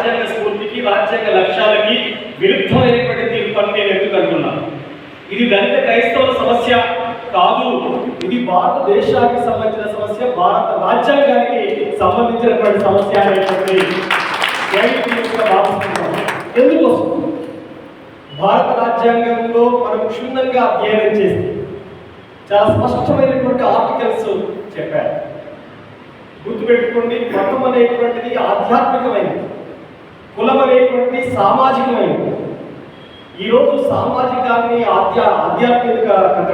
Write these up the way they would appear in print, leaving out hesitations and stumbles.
రాజ్యాంగ స్ఫూర్తికి, రాజ్యాంగ లక్ష్యాలకి విరుద్ధమైనటువంటి తీర్పు అని నేను ఎందుకు అంటున్నాను? ఇది దళిత క్రైస్తవుల సమస్య కాదు, ఇది భారతదేశానికి సంబంధించిన సమస్య, భారత రాజ్యాంగానికి సంబంధించినటువంటి సమస్య అనేటువంటి భావిస్తున్నాను. ఎందుకోసం? భారత రాజ్యాంగంలో మనం క్షుణ్ణంగా అధ్యయనం చేసి చాలా స్పష్టమైనటువంటి ఆర్టికల్స్ చెప్పారు. గుర్తుపెట్టుకోండి, మతం అనేటువంటిది ఆధ్యాత్మికమైనది, కులం అనేటువంటిది సామాజికమైనది. ఈరోజు సామాజికాన్ని ఆధ్యాత్మికతను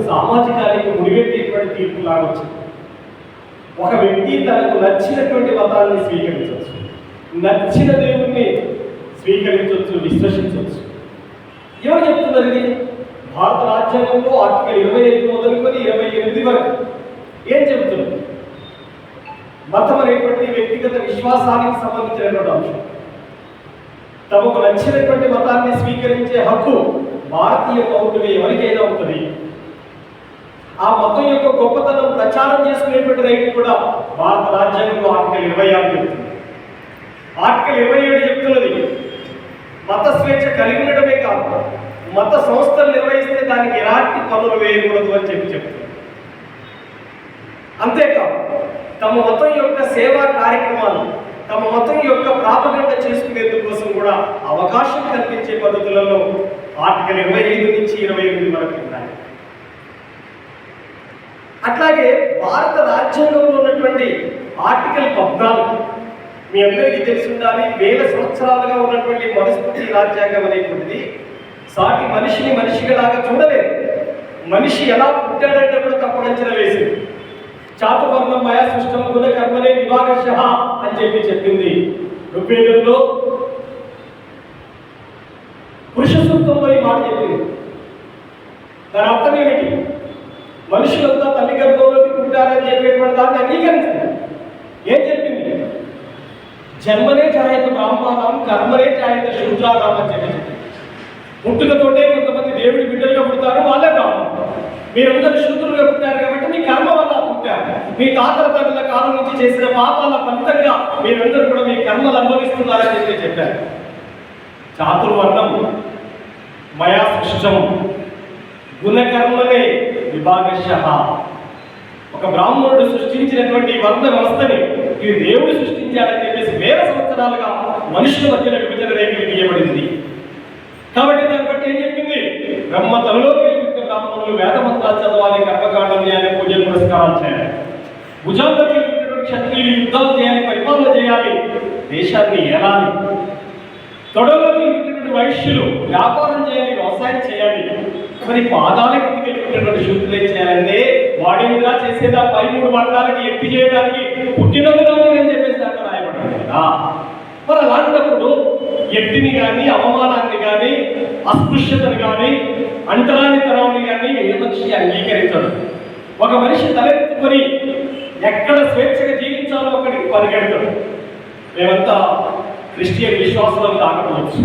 సామాజికానికి ముడిపెట్టేటువంటి తీర్పు లాగొచ్చింది. ఒక వ్యక్తి తనకు నచ్చినటువంటి మతాన్ని స్వీకరించవచ్చు, నచ్చిన దేవుణ్ణి స్వీకరించవచ్చు, విశ్వసించవచ్చు. ఎవరు చెప్తున్నారు ఇది? భారత రాజ్యాంగంలో ఆర్టికల్ 25 మొదలుకొని 28 వరకు ఏం చెబుతున్నారు? మతం అనేటువంటి వ్యక్తిగత విశ్వాసానికి సంబంధించినటువంటి అంశం. తమకు నచ్చినటువంటి మతాన్ని స్వీకరించే హక్కు భారతీయ పౌరులుగా ఎవరికైనా ఉంటుంది. ఆ మతం యొక్క గొప్పతనం ప్రచారం చేసుకునేటువంటి రైతు కూడా భారత రాజ్యాంగంలో ఆర్టికల్ 26 చెబుతుంది. ఆర్టికల్ 27 చెప్తున్నది మత స్వేచ్ఛ కలిగి ఉండటమే కాదు, మత సంస్థలు నిర్వహిస్తే దానికి ఎలాంటి పనులు వేయకూడదు అని చెప్తుంది. అంతేకాదు తమ మతం యొక్క సేవా కార్యక్రమాలు, తమ మతం యొక్క ప్రాపగండ చేసుకునేందుకోసం కూడా అవకాశం కల్పించే పద్ధతులలో ఆర్టికల్ 25 నుంచి 28 వరకు ఉన్నాయి. అట్లాగే భారత రాజ్యాంగంలో ఉన్నటువంటి ఆర్టికల్ 14 మీ అందరికీ తెలిసి ఉండాలి. వేల సంవత్సరాలుగా ఉన్నటువంటి మనుస్మృతి రాజ్యాంగం అనేటువంటిది సాటి మనిషిని మనిషిలాగా చూడలేదు. మనిషి ఎలా పుట్టాడంటే కూడా తప్పుడు అంచనా వేసింది. చాతుర్వర్ణం మయా సృష్టం గుణ కర్మనే విభాగశః అని చెప్పింది. ఋగ్వేదంలో పురుష సూక్తంలో ఈ మాట చెప్పింది. దాని అర్థం ఏమిటి? మనుషులంతా తల్లి గర్భంలోకి పుట్టారని చెప్పేటువంటి దాన్ని అంగీకరించింది. ఏం చెప్పింది? జన్మనే జాయత బ్రాహ్మణం, కర్మనే జాయత శూద్రాణం అని చెప్పింది. పుట్టుకతోటే కొంతమంది దేవుడి బిడ్డలుగా పుడతారు, వాళ్ళే బ్రాహ్మణం. మీరందరూ శూద్రులుగా పుట్టారు కాబట్టి మీ కర్మ వల్ల పుట్టారు. మీ తాతల తండ్రుల కాలం నుంచి చేసిన పాపాల ఫలితంగా మీరందరూ కూడా మీ కర్మలు అనుభవిస్తున్నారని చెప్పారు. చాతుర్వర్ణం మయా సృష్టం గుణకర్మనే విభాగశః. ఒక బ్రాహ్మణుడు సృష్టించినటువంటి వర్ణ వ్యవస్థని ఇది దేవుడు సృష్టించాడని చెప్పేసి వేల సంవత్సరాలుగా మనుషుల మధ్యన విభజన రేఖలు గీయబడింది. కాబట్టి దాన్ని బట్టి ఏం చెప్పింది? బ్రహ్మ తనలోకి బ్రాహ్మణులు వేద మంత్రాలు చదవాలి, కర్మకాండం చేయాలి, పూజలు పురస్కారాలు చేయాలి. భుజాల్లోకి క్షత్రియులు యుద్ధాలు చేయాలి, పరిపాలన చేయాలి, దేశాన్ని ఏలాలి. తొడలోకి వైశ్యులు వ్యాపారం చేయాలి, వ్యవసాయం చేయాలి. మరి పాదాల కిందకి వెళ్ళినటువంటి శుద్ధులు ఏం చేయాలంటే వాడిగా చేసేదా 13 వర్గాలకి ఎత్తి చేయడానికి పుట్టినట్టుగా అని చెప్పేసి దాంట్లో రాయబడ్డారు కదా. మరి అలాంటప్పుడు ఎత్తిని కానీ, అవమానాన్ని కానీ, అస్పృశ్యతను కానీ, అంటరానితనాన్ని కానీ ఏ మనిషి అంగీకరించడు. ఒక మనిషి తలెత్తుకొని ఎక్కడ స్వేచ్ఛగా జీవించాలో అక్కడికి పరిగెడతాడు. మేమంతా క్రిస్టియన్ విశ్వాసాలను కాకపోవచ్చు,